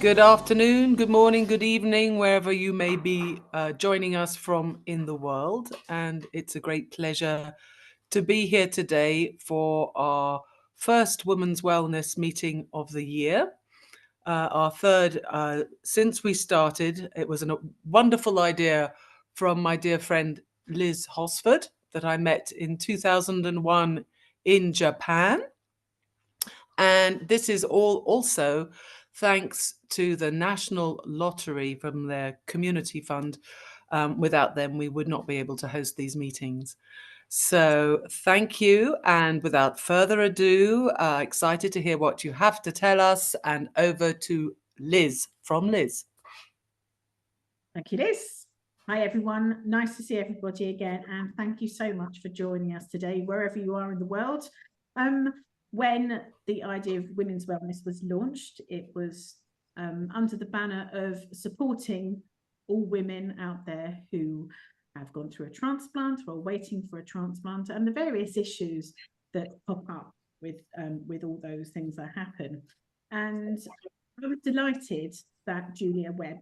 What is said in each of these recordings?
Good afternoon, good morning, good evening, wherever you may be joining us from in the world. And it's a great pleasure to be here today for our first Women's Wellness meeting of the year. Our third since we started. It was a wonderful idea from my dear friend Liz Hosford that I met in 2001 in Japan. And this is all also thanks to the National Lottery from their community fund. Without them, we would not be able to host these meetings. So thank you. And without further ado, excited to hear what you have to tell us. And over to Liz from Liz. Thank you, Liz. Hi, everyone. Nice to see everybody again. And thank you so much for joining us today, wherever you are in the world. When the idea of women's wellness was launched, it was under the banner of supporting all women out there who have gone through a transplant or are waiting for a transplant, and the various issues that pop up with all those things that happen. And I was delighted that Julia Webb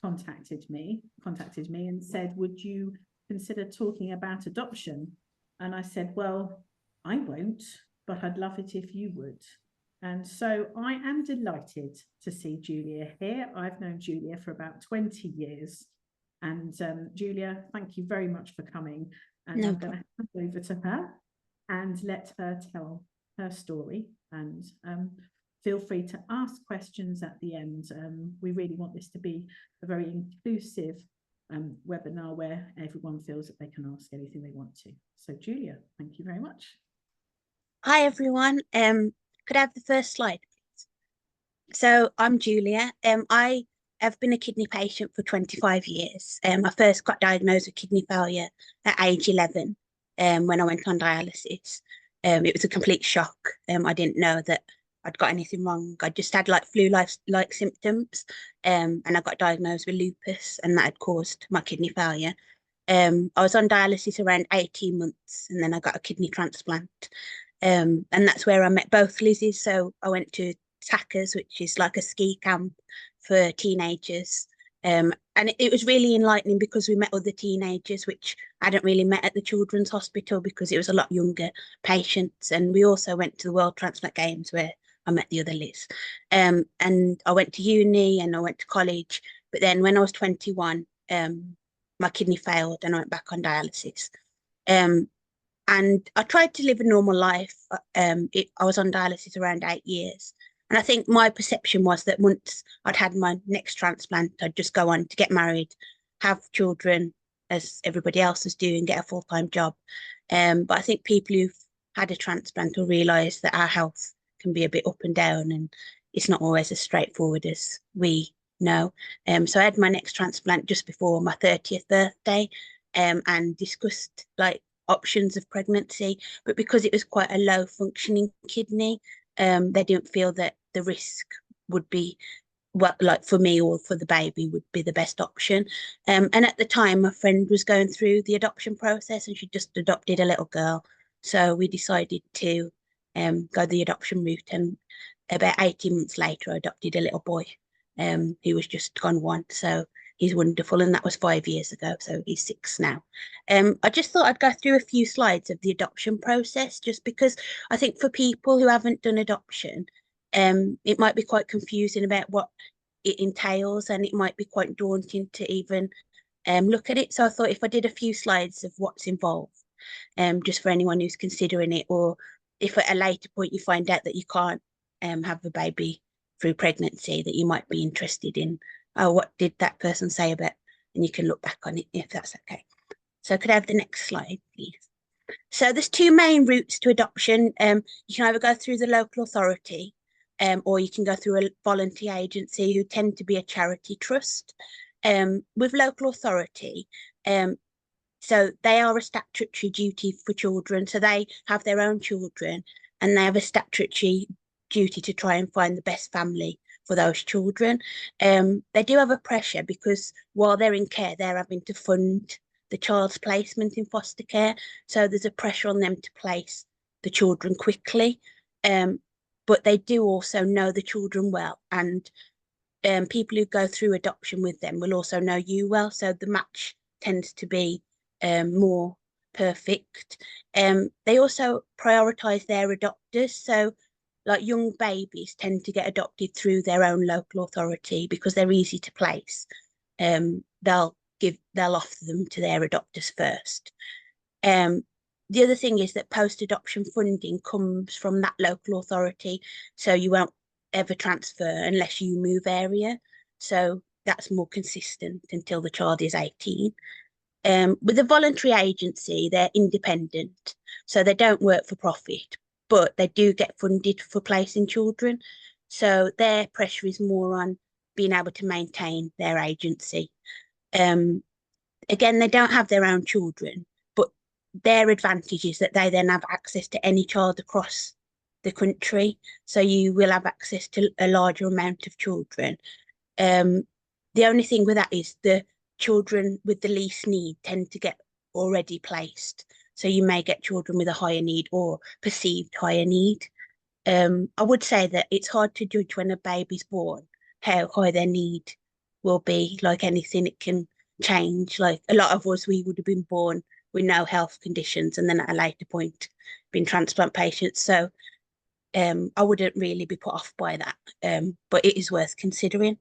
contacted me and said, would you consider talking about adoption? And I said, well, I won't, but I'd love it if you would. And so I am delighted to see Julia here. I've known Julia for about 20 years. And Julia, thank you very much for coming. And I'm going to hand over to her and let her tell her story. And feel free to ask questions at the end. We really want this to be a very inclusive webinar where everyone feels that they can ask anything they want to. So Julia, thank you very much. Hi everyone. Could I have the first slide, please? So I'm Julia. I have been a kidney patient for 25 years. I first got diagnosed with kidney failure at age 11 when I went on dialysis. It was a complete shock. I didn't know that I'd got anything wrong. I just had like flu-like symptoms, and I got diagnosed with lupus, and that had caused my kidney failure. I was on dialysis around 18 months, and then I got a kidney transplant. And that's where I met both Lizzies. So I went to Tackers, which is like a ski camp for teenagers. And it was really enlightening because we met other teenagers, which I hadn't really met at the Children's Hospital because it was a lot younger patients. And we also went to the World Transplant Games where I met the other Liz. And I went to uni and I went to college. But then when I was 21, my kidney failed and I went back on dialysis. And I tried to live a normal life. I was on dialysis around 8 years. And I think my perception was that once I'd had my next transplant, I'd just go on to get married, have children, as everybody else is doing, get a full-time job. But I think people who've had a transplant will realise that our health can be a bit up and down, and it's not always as straightforward as we know. So I had my next transplant just before my 30th birthday, and discussed like options of pregnancy, but because it was quite a low functioning kidney, they didn't feel that the risk would be, well, like for me or for the baby, would be the best option. And at the time, my friend was going through the adoption process and she just adopted a little girl. So we decided to go the adoption route, and about 18 months later, I adopted a little boy. He was just gone 1, so he's wonderful, and that was 5 years ago, so he's 6 now. I just thought I'd go through a few slides of the adoption process, just because I think for people who haven't done adoption, it might be quite confusing about what it entails, and it might be quite daunting to even look at it. So I thought if I did a few slides of what's involved, just for anyone who's considering it, or if at a later point you find out that you can't have a baby through pregnancy, that you might be interested in, oh, what did that person say about, and you can look back on it if that's okay. So could I have the next slide, please? So there's 2 main routes to adoption. You can either go through the local authority, or you can go through a voluntary agency, who tend to be a charity trust. With local authority, so they are a statutory duty for children. So they have their own children, and they have a statutory duty to try and find the best family for those children. They do have a pressure because while they're in care, they're having to fund the child's placement in foster care. So there's a pressure on them to place the children quickly. But they do also know the children well. And people who go through adoption with them will also know you well, so the match tends to be more perfect. They also prioritise their adopters, so like young babies tend to get adopted through their own local authority because they're easy to place. They'll offer them to their adopters first. The other thing is that post-adoption funding comes from that local authority, so you won't ever transfer unless you move area. So that's more consistent until the child is 18. With a voluntary agency, they're independent, so they don't work for profit, but they do get funded for placing children. So their pressure is more on being able to maintain their agency. Again, they don't have their own children, but their advantage is that they then have access to any child across the country. So you will have access to a larger amount of children. The only thing with that is the children with the least need tend to get already placed. So you may get children with a higher need or perceived higher need. I would say that it's hard to judge when a baby's born how high their need will be. Like anything, it can change. Like a lot of us, we would have been born with no health conditions and then at a later point been transplant patients. So I wouldn't really be put off by that, but it is worth considering.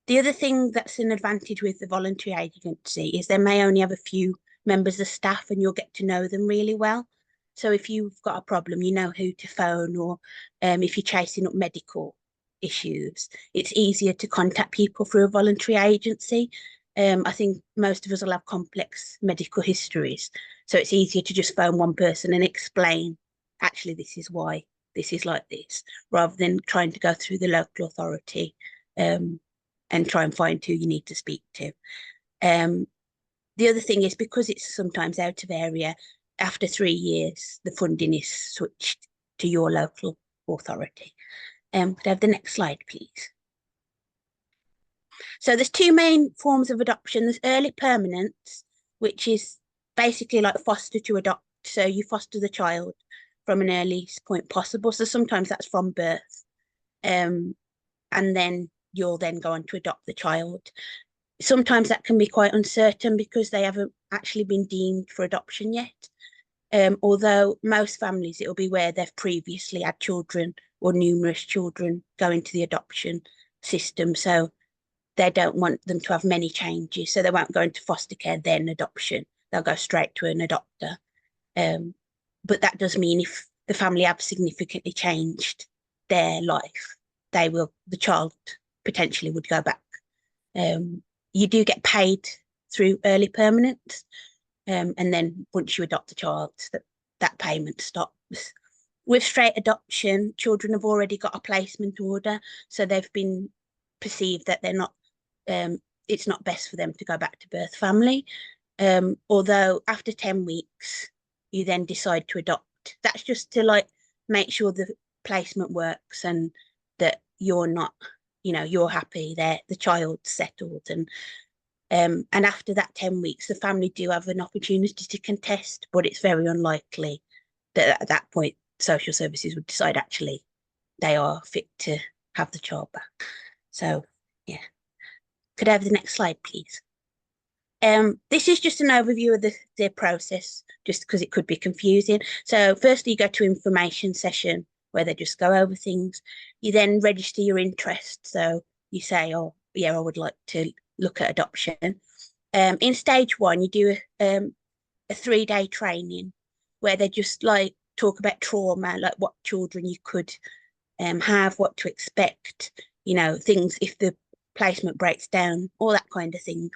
The other thing that's an advantage with the voluntary agency is they may only have a few members of staff and you'll get to know them really well. So if you've got a problem, you know who to phone, or if you're chasing up medical issues, it's easier to contact people through a voluntary agency. I think most of us will have complex medical histories, so it's easier to just phone one person and explain, actually, this is why this is like this, rather than trying to go through the local authority and try and find who you need to speak to. The other thing is, because it's sometimes out of area, after 3 years, the funding is switched to your local authority. Could I have the next slide, please? So there's two main forms of adoption. There's early permanence, which is basically like foster to adopt. So you foster the child from an earliest point possible. So sometimes that's from birth. And then you'll then go on to adopt the child. Sometimes that can be quite uncertain because they haven't actually been deemed for adoption yet. Although most families, it'll be where they've previously had children or numerous children go into the adoption system. So they don't want them to have many changes. So they won't go into foster care, then adoption. They'll go straight to an adopter. But that does mean if the family have significantly changed their life, the child potentially would go back. You do get paid through early permanence. And then once you adopt the child, that payment stops. With straight adoption, children have already got a placement order, so they've been perceived that they're not, it's not best for them to go back to birth family. Although after 10 weeks, you then decide to adopt. That's just to make sure the placement works and that you're not, you're happy there, the child's settled. And after that 10 weeks, the family do have an opportunity to contest, but it's very unlikely that at that point, social services would decide actually they are fit to have the child back. So, yeah. Could I have the next slide, please? This is just an overview of the process, just because it could be confusing. So firstly, you go to information session where they just go over things. You then register your interest. So you say, oh, yeah, I would like to look at adoption. In stage 1, you do a 3-day training where they just talk about trauma, like what children you could have, what to expect, things if the placement breaks down, all that kind of thing.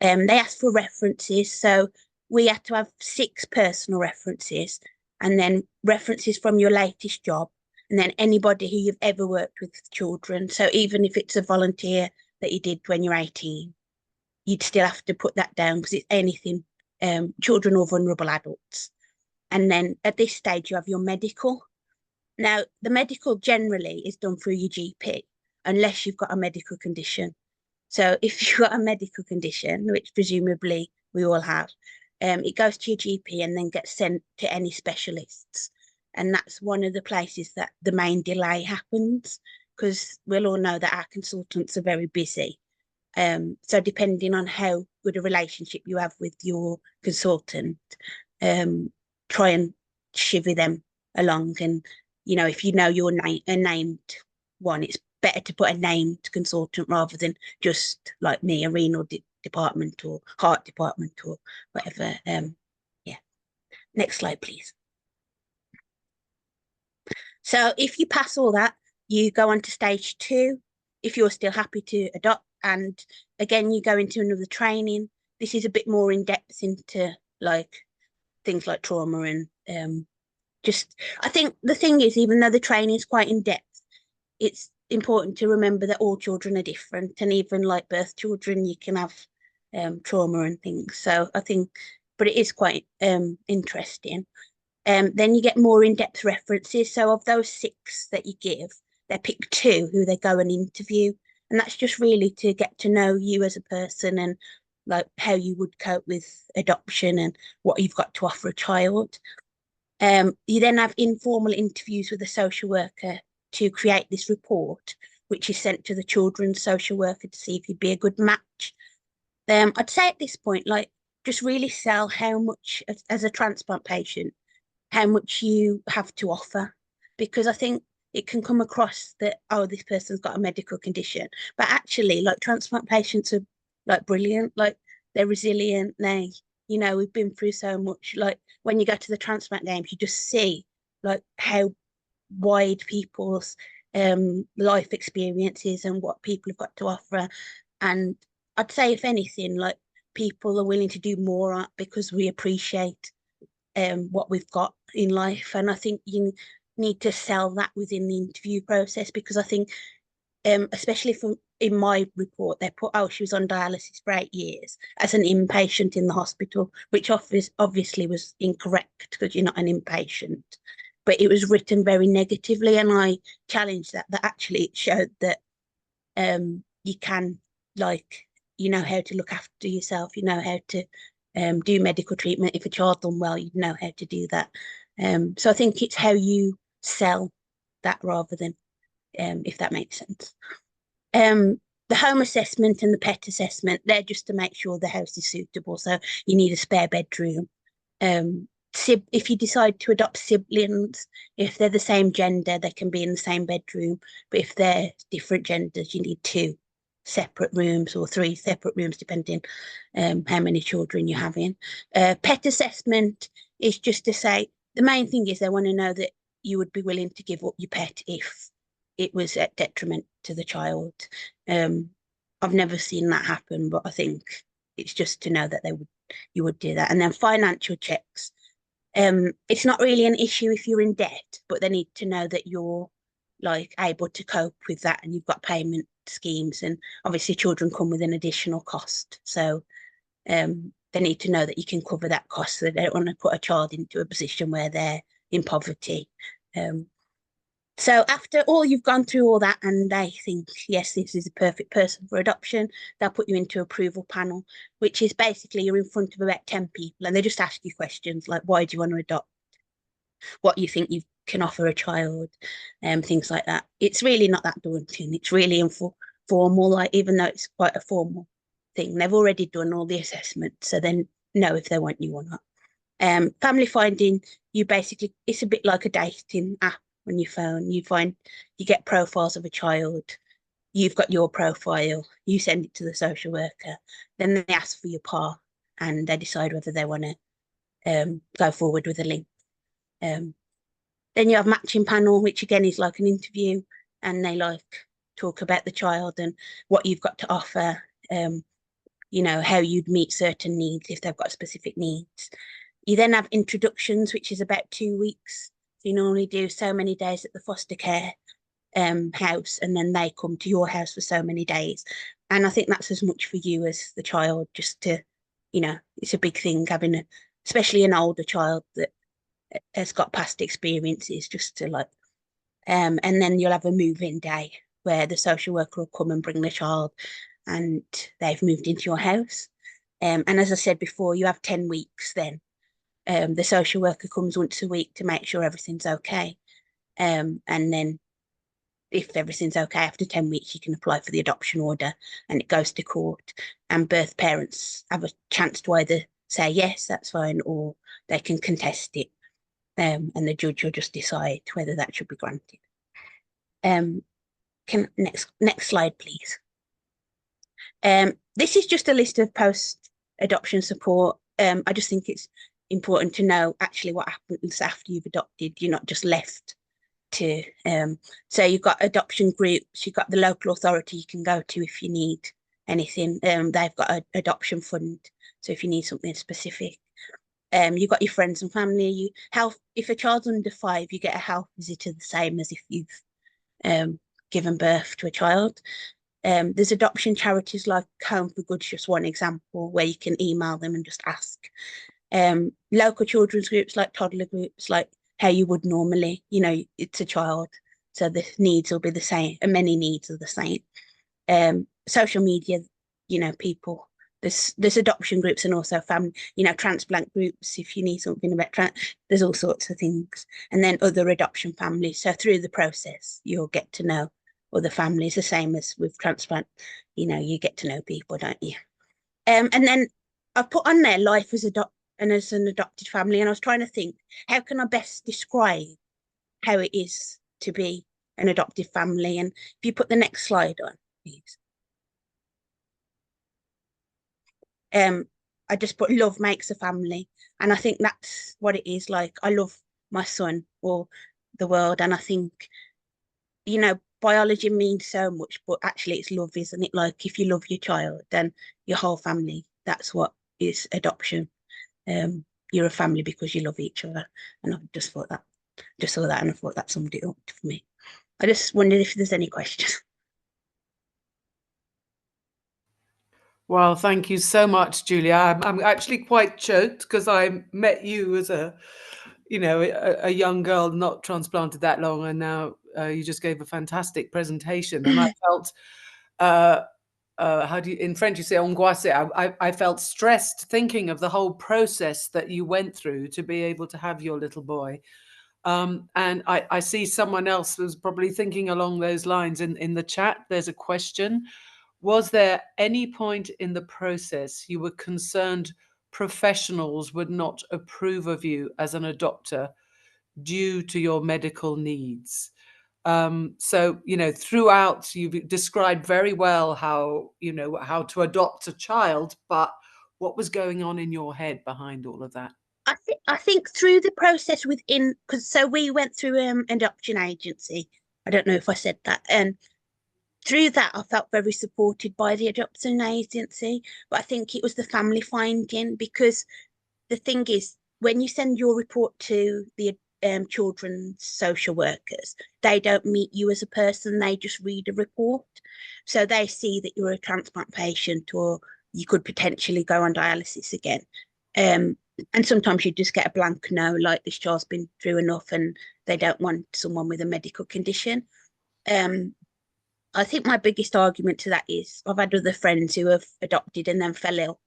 They ask for references, so we had to have 6 personal references, and then references from your latest job, and then anybody who you've ever worked with children. So even if it's a volunteer that you did when you're 18, you'd still have to put that down because it's anything, children or vulnerable adults. And then at this stage, you have your medical. Now, the medical generally is done through your GP, unless you've got a medical condition. So if you've got a medical condition, which presumably we all have, it goes to your GP and then gets sent to any specialists. And that's one of the places that the main delay happens, because we'll all know that our consultants are very busy. So depending on how good a relationship you have with your consultant, try and chivvy them along. And, you know, if you know you're a named one, it's better to put a named consultant rather than just like me, a renal department or heart department or whatever. Yeah. Next slide, please. So if you pass all that, you go on to stage 2. If you're still happy to adopt, and again, you go into another training. This is a bit more in depth into like things like trauma and just, I think the thing is, even though the training is quite in depth, it's important to remember that all children are different, and even like birth children, you can have trauma and things. So I think, but it is quite interesting. Then you get more in-depth references. So of those 6 that you give, they pick 2 who they go and interview. And that's just really to get to know you as a person and like how you would cope with adoption and what you've got to offer a child. You then have informal interviews with a social worker to create this report, which is sent to the children's social worker to see if you'd be a good match. I'd say at this point, like, just really sell how much, as a transplant patient, how much you have to offer, because I think it can come across that, oh, this person's got a medical condition, but actually, like, transplant patients are like brilliant, like they're resilient. They, you know, we've been through so much. Like when you go to the transplant games, you just see like how wide people's life experiences and what people have got to offer. And I'd say, if anything, like people are willing to do more because we appreciate what we've got in life. And I think you need to sell that within the interview process, because I think especially in my report, they put, oh, she was on dialysis for 8 years as an inpatient in the hospital, which obviously was incorrect because you're not an inpatient. But it was written very negatively, and I challenged that actually it showed that you can, like, you know how to look after yourself, you know how to do medical treatment. If a child's done well, you know how to do that. So I think it's how you sell that rather than, if that makes sense. The home assessment and the pet assessment, they're just to make sure the house is suitable. So you need a spare bedroom. If you decide to adopt siblings, if they're the same gender, they can be in the same bedroom. But if they're different genders, you need 2 separate rooms or 3 separate rooms, depending how many children you're having. Pet assessment is just to say, the main thing is they want to know that you would be willing to give up your pet if it was at detriment to the child. I've never seen that happen, but I think it's just to know that you would do that. And then financial checks. It's not really an issue if you're in debt, but they need to know that you're like able to cope with that and you've got payment schemes. And obviously children come with an additional cost. So they need to know that you can cover that cost, so they don't want to put a child into a position where they're in poverty. So after all, you've gone through all that and they think, yes, this is a perfect person for adoption, they'll put you into approval panel, which is basically you're in front of about 10 people and they just ask you questions like, why do you want to adopt? What you think you can offer a child, things like that. It's really not that daunting. It's really informal, like, even though it's quite a formal thing. They've already done all the assessments, so then know if they want you or not. Family finding, it's a bit like a dating app on your phone. You get profiles of a child, you've got your profile, you send it to the social worker, then they ask for your PAR and they decide whether they want to go forward with a link. Then you have matching panel, which again is like an interview, and they like talk about the child and what you've got to offer, you know, how you'd meet certain needs if they've got specific needs. You then have introductions, which is about 2 weeks. You normally do so many days at the foster care house, and then they come to your house for so many days. And I think that's as much for you as the child, just to, you know, it's a big thing having especially an older child that has got past experiences, just to like, and then you'll have a move-in day where the social worker will come and bring the child and they've moved into your house. And as I said before, you have 10 weeks then. The social worker comes once a week to make sure everything's okay. And then if everything's okay, after 10 weeks, you can apply for the adoption order and it goes to court. And birth parents have a chance to either say, yes, that's fine, or they can contest it. And the judge will just decide whether that should be granted. Next slide, please. This is just a list of post-adoption support. I just think it's important to know actually what happens after you've adopted. You're not just left to, so you've got adoption groups, you've got the local authority you can go to if you need anything. They've got an adoption fund, so if you need something specific. You've got your friends and family. If a child's under 5, you get a health visitor the same as if you've given birth to a child. There's adoption charities like Home for Good's just one example, where you can email them and just ask. Local children's groups like toddler groups, like how you would normally, it's a child, so the needs will be the same, and many needs are the same. Social media, people, there's adoption groups and also family, transplant groups if you need something about there's all sorts of things, and then other adoption families. So through the process, you'll get to know other families, the same as with transplant, you get to know people, don't you? And then I put on there life as an adopted family, and I was trying to think, how can I best describe how it is to be an adoptive family? And if you put the next slide on, please. I just put love makes a family, and I think that's what it is. Like, I love my son or the world, and I think, biology means so much, but actually it's love, isn't it? Like, if you love your child, then your whole family, that's what is adoption. You're a family because you love each other. And I just saw that and I thought that summed it up for me. I just wondered if there's any questions. Well, thank you so much, Julia. I'm actually quite choked because I met you as a young girl, not transplanted that long, and now you just gave a fantastic presentation, and I felt how do you, in French you say angoissé. I felt stressed thinking of the whole process that you went through to be able to have your little boy. And I see someone else was probably thinking along those lines in the chat. There's a question. Was there any point in the process you were concerned professionals would not approve of you as an adopter due to your medical needs? So, throughout you've described very well how to adopt a child, but what was going on in your head behind all of that? I think through the process within, so we went through an adoption agency. I don't know if I said that. And through that, I felt very supported by the adoption agency. But I think it was the family finding, because the thing is, when you send your report to the children's social workers, they don't meet you as a person, they just read a report. So they see that you're a transplant patient, or you could potentially go on dialysis again. And sometimes you just get a blank no, like this child's been through enough and they don't want someone with a medical condition. I think my biggest argument to that is I've had other friends who have adopted and then fell ill,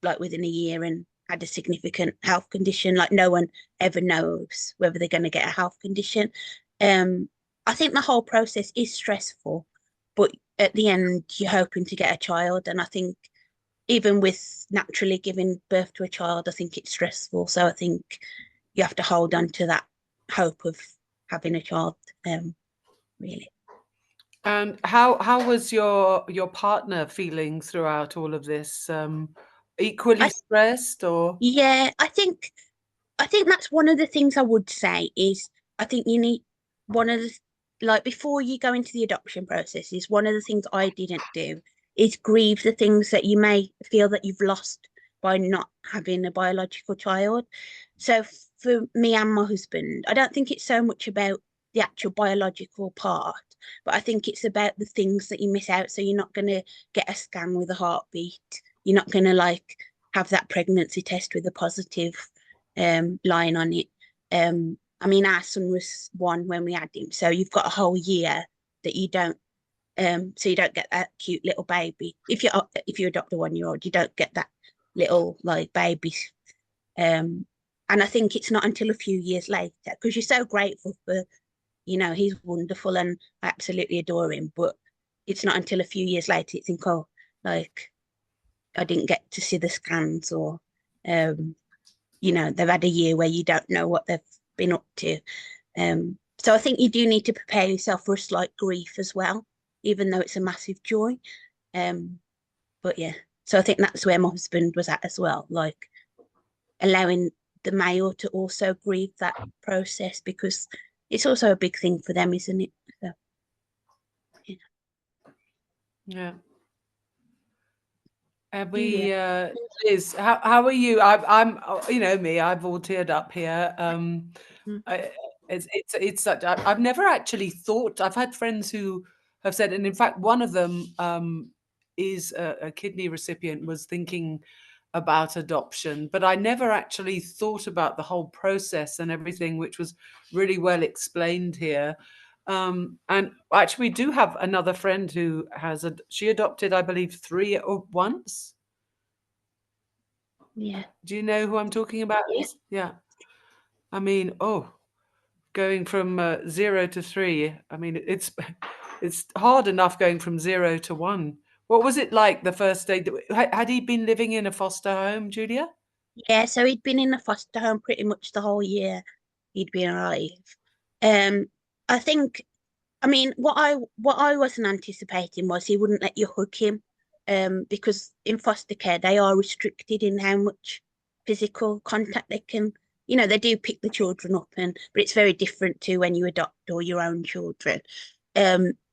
like within a year, and had a significant health condition. Like, no one ever knows whether they're going to get a health condition. I think the whole process is stressful, but at the end, you're hoping to get a child. And I think even with naturally giving birth to a child, I think it's stressful. So I think you have to hold on to that hope of having a child, really. And how was your partner feeling throughout all of this? Equally stressed, or? Yeah, I think that's one of the things I would say is, I think you need one of the, like, before you go into the adoption process, is one of the things I didn't do is grieve the things that you may feel that you've lost by not having a biological child. So for me and my husband, I don't think it's so much about the actual biological part, but I think it's about the things that you miss out. So you're not going to get a scan with a heartbeat. You're not going to like have that pregnancy test with a positive line on it. I mean, our son was 1 when we had him, so you've got a whole year that you don't, so you don't get that cute little baby. If you adopt a 1-year-old, you don't get that little like baby. And I think it's not until a few years later, because you're so grateful for you know, he's wonderful and I absolutely adore him. But it's not until a few years later you think, oh, like I didn't get to see the scans, or you know, they've had a year where you don't know what they've been up to. So I think you do need to prepare yourself for a slight grief as well, even though it's a massive joy. But yeah, so I think that's where my husband was at as well, like allowing the male to also grieve that process, because it's also a big thing for them, isn't it? So, yeah. Yeah. Liz, how are you? I'm, you know me, I've all teared up here. It's such. I've never actually thought. I've had friends who have said, and in fact, one of them is a kidney recipient, was thinking about adoption, but I never actually thought about the whole process and everything, which was really well explained here. And actually, we do have another friend who has she adopted, I believe, 3 or once. Yeah. Do you know who I'm talking about? Yeah. I mean, going from 0 to 3. I mean, it's hard enough going from 0 to 1. What was it like the first day? Had he been living in a foster home, Julia? Yeah, so he'd been in the foster home pretty much the whole year he'd been alive. I think, I mean, what I wasn't anticipating was he wouldn't let you hug him, because in foster care they are restricted in how much physical contact they can. You know, they do pick the children up, but it's very different to when you adopt or your own children.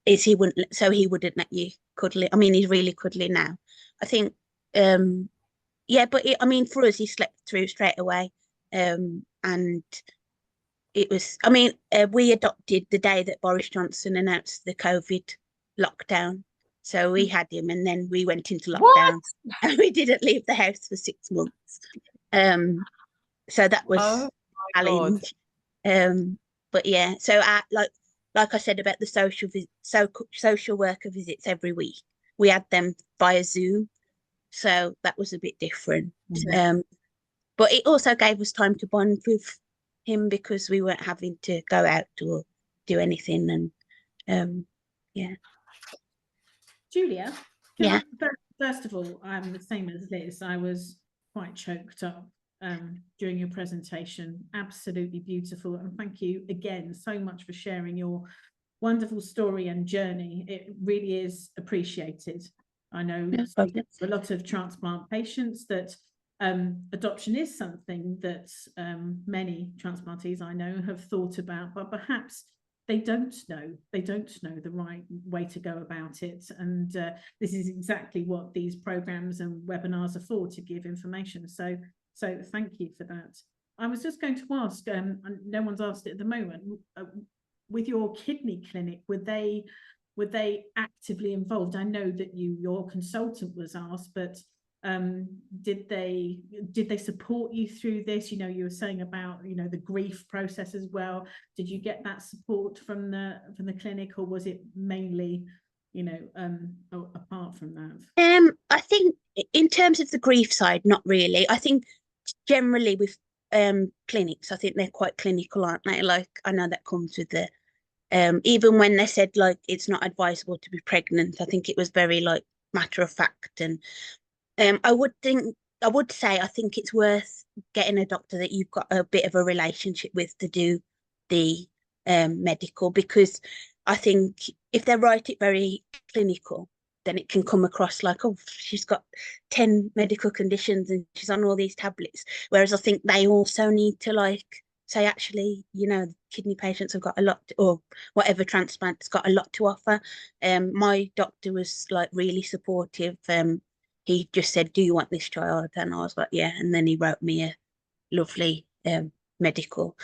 He wouldn't let you cuddle it. I mean, he's really cuddly now. I think, yeah, but I mean, for us, he slept through straight away, and it was, I mean, we adopted the day that Boris Johnson announced the COVID lockdown. So we had him, and then we went into lockdown, and we didn't leave the house for 6 months. So that was a challenge. But yeah, so like I said about the social worker visits every week, we had them via Zoom, so that was a bit different. But it also gave us time to bond with him because we weren't having to go out or do anything. And yeah. Julia, Yeah. first of all, I'm the same as Liz. I was quite choked up during your presentation. Absolutely beautiful. And thank you again so much for sharing your wonderful story and journey. It really is appreciated. I know for a lot of transplant patients that adoption is something that many transplantees I know have thought about, but perhaps they don't know the right way to go about it. And this is exactly what these programs and webinars are for, to give information. So thank you for that. I was just going to ask, no one's asked it at the moment, with your kidney clinic, were they actively involved? I know that your consultant was asked, but did they support you through this? You know, you were saying about, you know, the grief process as well. Did you get that support from the clinic, or was it mainly, you know, apart from that? I think in terms of the grief side, not really. I think generally with clinics, I think they're quite clinical, aren't they? Like, I know that comes with the even when they said like it's not advisable to be pregnant, I think it was very like matter of fact. And I would say I think it's worth getting a doctor that you've got a bit of a relationship with to do the medical, because I think if they write it very clinical, then it can come across like, oh, she's got 10 medical conditions and she's on all these tablets. Whereas I think they also need to like say, actually, you know, kidney patients have got a lot or whatever transplant's got a lot to offer. My doctor was like really supportive. He just said, do you want this child? And I was like, yeah. And then he wrote me a lovely medical.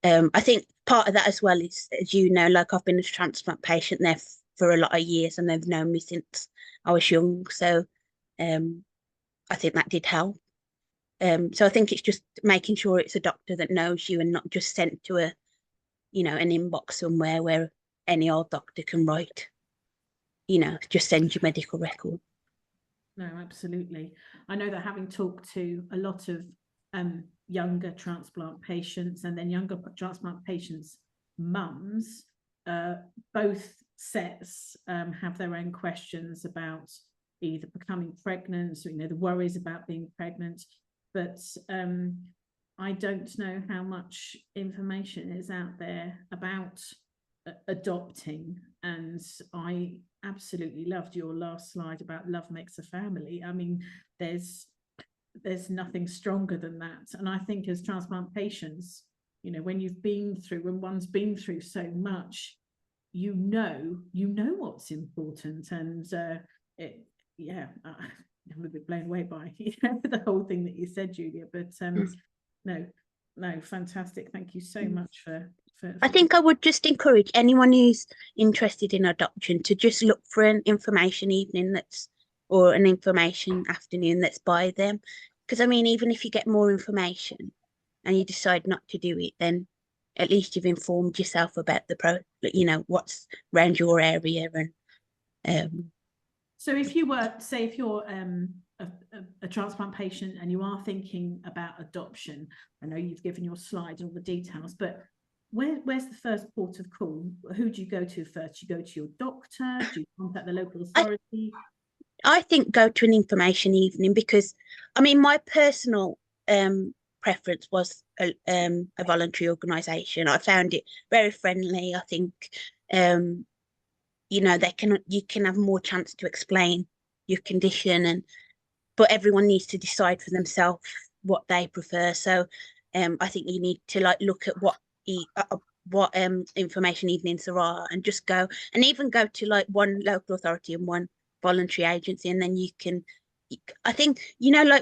I think part of that as well is, as you know, like I've been a transplant patient there for a lot of years, and they've known me since I was young. So I think that did help. So I think it's just making sure it's a doctor that knows you and not just sent to a, you know, an inbox somewhere where any old doctor can write, you know, just send your medical record. No, absolutely. I know that having talked to a lot of younger transplant patients and then younger transplant patients' mums, both sets have their own questions about either becoming pregnant, so, you know, the worries about being pregnant, but I don't know how much information is out there about adopting, and I absolutely loved your last slide about love makes a family. I mean, there's nothing stronger than that, and I think as transplant patients, you know, when one's been through so much, you know what's important, and I'm a bit blown away by the whole thing that you said, Julia, but no, fantastic. Thank you so much for I think I would just encourage anyone who's interested in adoption to just look for an information evening or an information afternoon that's by them. Because I mean, even if you get more information and you decide not to do it, then at least you've informed yourself about what's around your area. And so if you're a transplant patient and you are thinking about adoption, I know you've given your slide and all the details, but where's the first port of call? Who do you go to first? Do you go to your doctor? Do you contact the local authority? I think go to an information evening, because I mean, my personal preference was a voluntary organisation. I found it very friendly. I think you can have more chance to explain your condition, but everyone needs to decide for themselves what they prefer. So I think you need to look at what information evenings there are, and just go, and even go to one local authority and one voluntary agency, and then I think,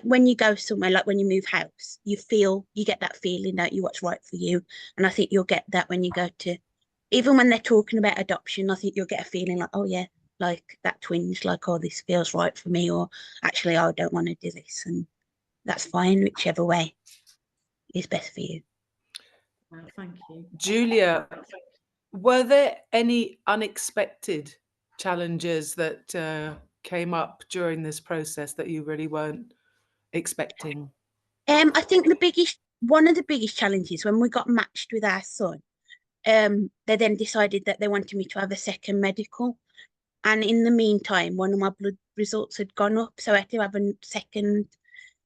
when you go somewhere, like when you move house, you get that feeling, don't you, what's right for you. And I think you'll get that when you go to, even when they're talking about adoption, I think you'll get a feeling like, oh yeah, like that twinge, like, oh, this feels right for me, or actually, I don't want to do this. And that's fine, whichever way is best for you. Well, thank you. Julia, were there any unexpected challenges that came up during this process that you really weren't expecting? I think one of the biggest challenges, when we got matched with our son, they then decided that they wanted me to have a second medical. And in the meantime, one of my blood results had gone up, so I had to have a second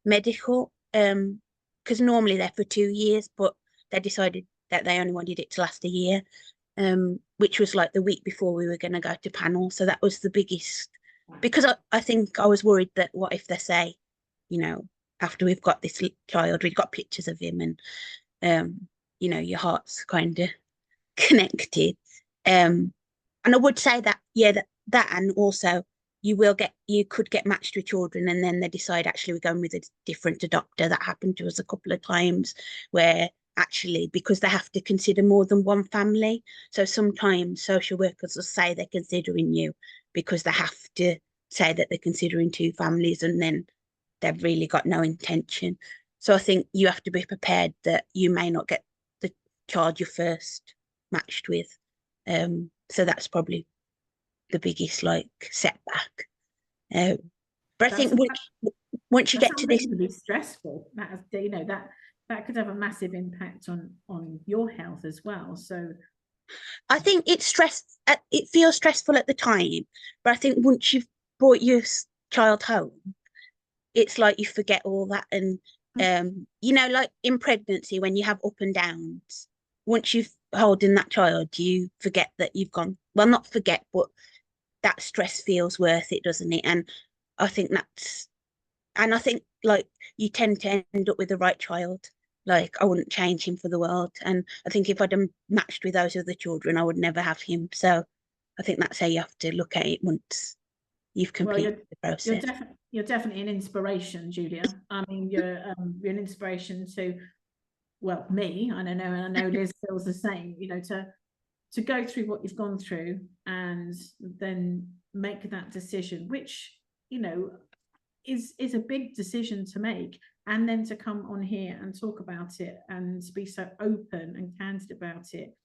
medical, because normally they're for 2 years, but they decided that they only wanted it to last a year, which was like the week before we were going to go to panel. So that was the biggest, because I think I was worried that what if they say, after we've got this child, we've got pictures of him, and your heart's kind of connected. And I would say that, that and also you could get matched with children, and then they decide actually we're going with a different adopter. That happened to us a couple of times, where actually, because they have to consider more than one family, so sometimes social workers will say they're considering you because they have to say that they're considering 2 families, and then they've really got no intention. So I think you have to be prepared that you may not get the child you're first matched with. So that's probably the biggest setback. But I think once you get to this, really stressful. That could have a massive impact on your health as well. So I think it feels stressful at the time, but I think once you've brought your child home, it's like you forget all that. And like in pregnancy, when you have up and downs, once you've holding that child, you forget that you've gone, well, not forget, but that stress feels worth it, doesn't it? And I think you tend to end up with the right child. Like, I wouldn't change him for the world. And I think if I'd matched with those other children, I would never have him. So I think that's how you have to look at it once you've completed the process. You're definitely an inspiration, Julia. I mean, you're an inspiration to, well, me, and I know Liz feels the same, to go through what you've gone through and then make that decision, which, is a big decision to make, and then to come on here and talk about it and be so open and candid about it.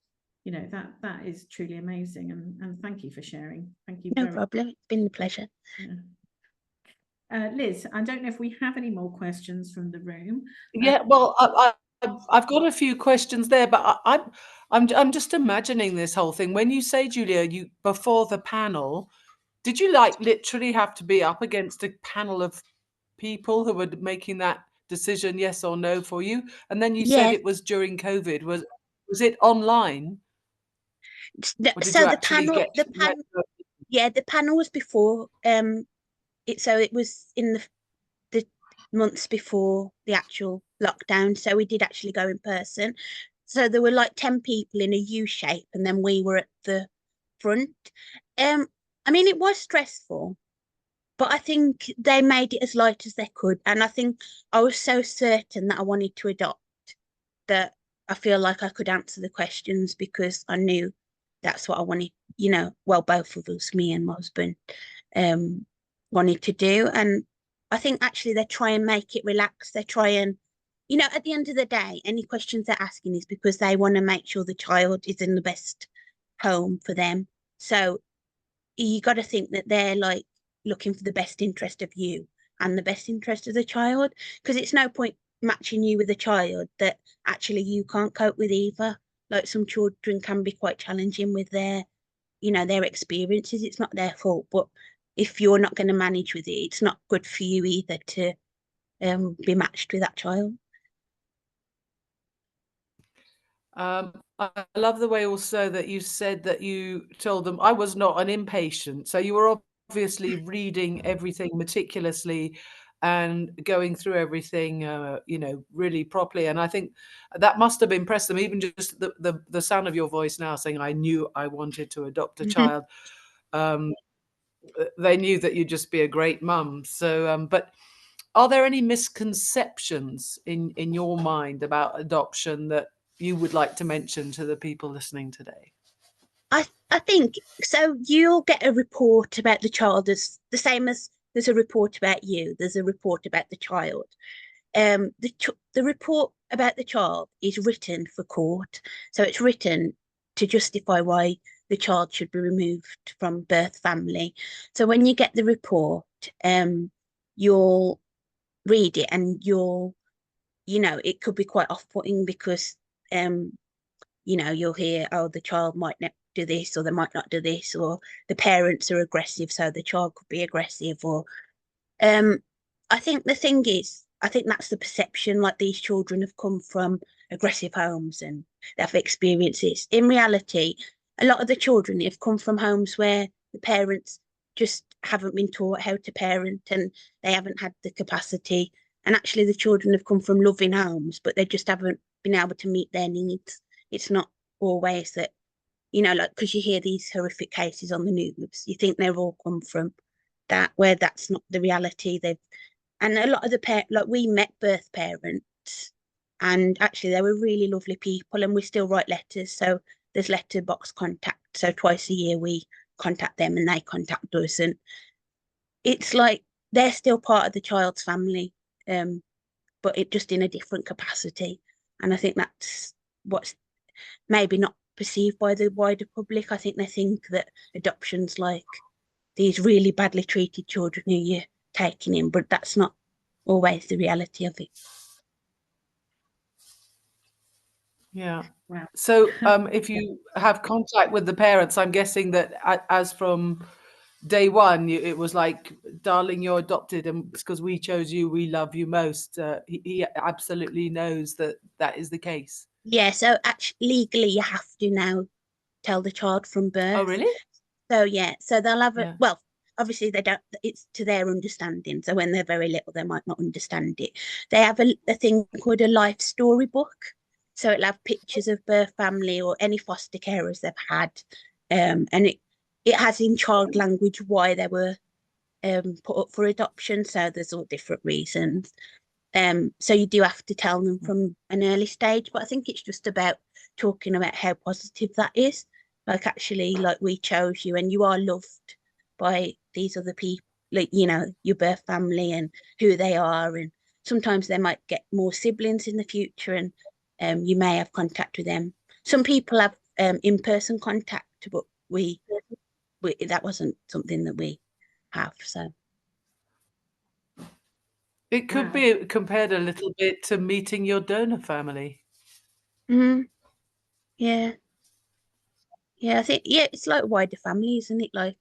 That is truly amazing, and thank you for sharing. Thank you. No problem. It's been a pleasure. Liz, I don't know if we have any more questions from the room. Yeah, well, I've got a few questions there, but I'm just imagining this whole thing. When you say, Julia, you before the panel, did you like literally have to be up against a panel of people who were making that decision, yes or no, for you? And then you said Yeah. it was during COVID. Was it online, or did So you the actually panel, get? yeah, the panel was before. It was in the months before the actual lockdown, so we did actually go in person. So there were like 10 people in a U shape, and then we were at the front. I mean, it was stressful, but I think they made it as light as they could. And I think I was so certain that I wanted to adopt that I feel like I could answer the questions because I knew that's what I wanted, well, both of us, me and my husband, um, wanted to do. And I think actually they try and make it relaxed. They try and, at the end of the day, any questions they're asking is because they want to make sure the child is in the best home for them. So you got to think that they're like looking for the best interest of you and the best interest of the child, because it's no point matching you with a child that actually you can't cope with either. Like some children can be quite challenging with their experiences. It's not their fault, but if you're not going to manage with it, it's not good for you either to be matched with that child. I love the way also that you said that you told them I was not an impatient. So you were obviously reading everything meticulously and going through everything, really properly. And I think that must have impressed them, even just the sound of your voice now saying, I knew I wanted to adopt a child. They knew that you'd just be a great mum. So, but are there any misconceptions in your mind about adoption that you would like to mention to the people listening today? I think so. You'll get a report about the child as the same as there's a report about you. There's a report about the child. The report about the child is written for court, so it's written to justify why the child should be removed from birth family. So when you get the report, you'll read it and it could be quite off-putting because you'll hear, oh, the child might not do this or they might not do this, or the parents are aggressive, so the child could be aggressive, or I think the thing is, I think that's the perception, like these children have come from aggressive homes and they have experiences. In reality, a lot of the children have come from homes where the parents just haven't been taught how to parent and they haven't had the capacity. And actually, the children have come from loving homes, but they just haven't been able to meet their needs. It's not always that, like, because you hear these horrific cases on the news, you think they've all come from that, where that's not the reality. And a lot of like we met birth parents and actually they were really lovely people, and we still write letters. So there's letterbox contact. So twice a year we contact them and they contact us. And it's like they're still part of the child's family, but it just in a different capacity. And I think that's what's maybe not perceived by the wider public. I think they think that adoption's like these really badly treated children who you're taking in, but that's not always the reality of it. Yeah. Wow. So if you have contact with the parents, I'm guessing that as from day one, it was like, darling, you're adopted, and because we chose you, we love you most. He absolutely knows that is the case. Yeah, so actually legally you have to now tell the child from birth. Oh, really? So yeah, so they'll have Yeah. well, obviously they don't, it's to their understanding. So when they're very little, they might not understand it. They have a thing called a life story book. So it'll have pictures of birth family or any foster carers they've had. And it has in child language why they were put up for adoption. So there's all different reasons. So you do have to tell them from an early stage, but I think it's just about talking about how positive that is. Like actually, like we chose you and you are loved by these other people, like, your birth family and who they are. And sometimes they might get more siblings in the future and you may have contact with them. Some people have in-person contact, but we that wasn't something that we have. So It could be compared a little bit to meeting your donor family. Yeah. Yeah, I think, it's like wider family, isn't it? Like,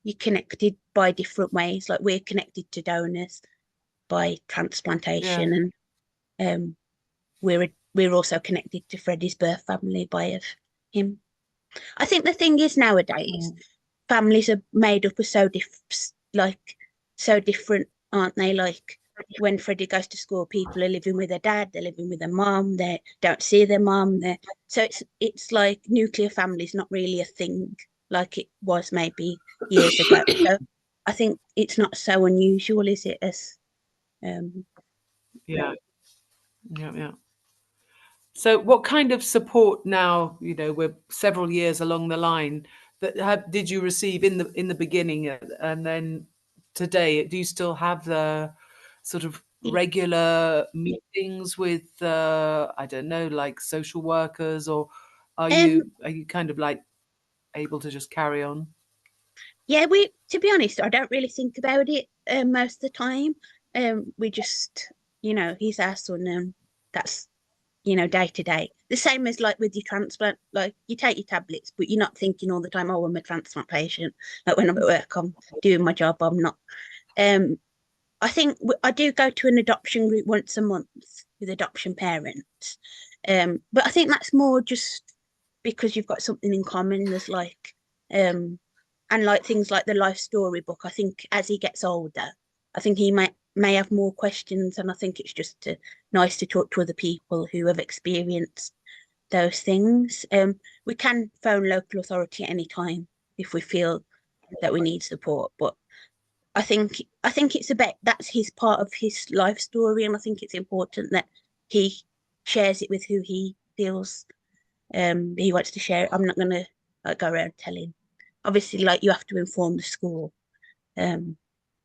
you're connected by different ways. Like, we're connected to donors by transplantation, and we're also connected to Freddie's birth family by him. I think the thing is, nowadays, families are made up of so different, aren't they? Like, when Freddie goes to school, people are living with their dad, they're living with their mom, they don't see their mom. So it's like nuclear family is not really a thing like it was maybe years ago. So I think it's not so unusual, is it? As Yeah. So what kind of support now, we're several years along the line, that did you receive in the beginning, and then today? Do you still have the sort of regular meetings with I don't know, like social workers, or are you kind of like able to just carry on? Yeah, to be honest, I don't really think about it most of the time. We just, he's our son, and that's, day to day. The same as like with your transplant, like you take your tablets, but you're not thinking all the time, oh, I'm a transplant patient. Like when I'm at work, I'm doing my job, I'm not. I think I do go to an adoption group once a month with adoption parents. But I think that's more just because you've got something in common. There's like, and like things like the life story book. I think as he gets older, I think he may have more questions, and I think it's just nice to talk to other people who have experienced those things. We can phone local authority at any time if we feel that we need support, but I think it's that's his part of his life story, and I think it's important that he shares it with who he feels he wants to share it. I'm not gonna go around telling. Obviously, like, you have to inform the school, and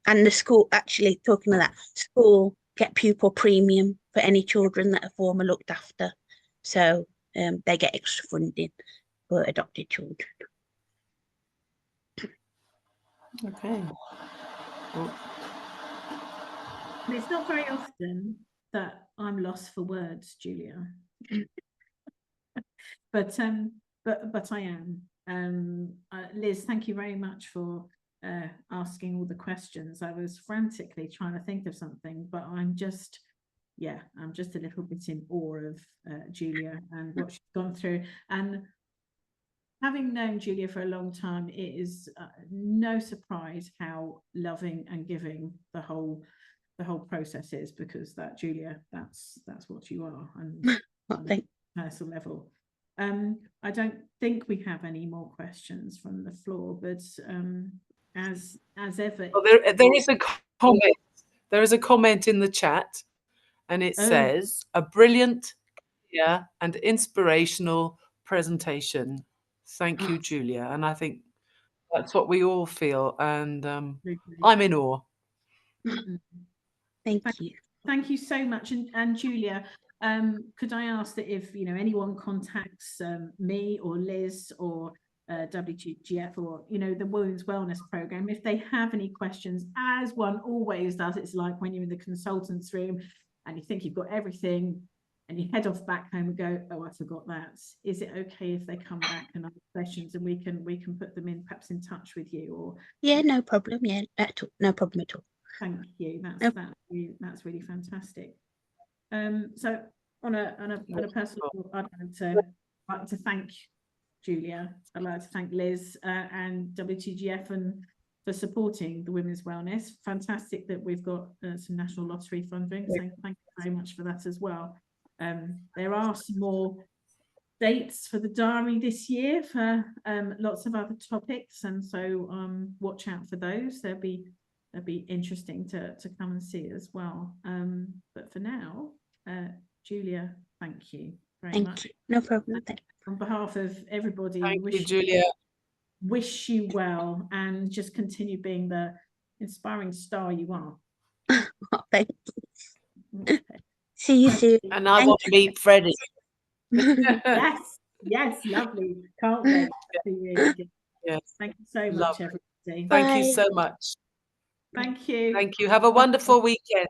the school, actually, talking of that, school get pupil premium for any children that are former looked after, so they get extra funding for adopted children. Okay. It's not very often that I'm lost for words, Julia. but I am. Liz, thank you very much for asking all the questions. I was frantically trying to think of something, but I'm just a little bit in awe of Julia and what she's gone through. And having known Julia for a long time, it is no surprise how loving and giving the whole process is, because Julia, that's what you are, and on a personal level. I don't think we have any more questions from the floor, but as ever, well, there is a comment. There is a comment in the chat, and it says, "A brilliant, clear, and inspirational presentation. Thank you, Julia." And I think that's what we all feel, and I'm in awe. Thank you. Thank you so much. And Julia, could I ask that if anyone contacts me or Liz or WTGF or the Women's Wellness Programme, if they have any questions, as one always does, it's like when you're in the consultant's room and you think you've got everything and you head off back home and go, oh, I forgot that. Is it okay if they come back and ask questions, and we can put them in, perhaps in touch with you? Or yeah, no problem. Yeah, no problem at all. Thank you. That's really fantastic. So on a personal level, I'd like to thank Julia. I'd like to thank Liz and WTGF and for supporting the women's wellness. Fantastic that we've got some national lottery funding. So thank you very much for that as well. There are some more dates for the diary this year for lots of other topics, and so watch out for those. They'll be interesting to come and see as well. But for now, Julia, thank you very much. You. No problem. On behalf of everybody, Thank you, Julia. Wish you well, and just continue being the inspiring star you are. Thank you. Okay. See you soon. And I want to meet Freddie. Yes, lovely. Can't wait. Really good. Yes. Thank you so much, everybody. Thank you so much. Thank you. Thank you. Have a wonderful weekend.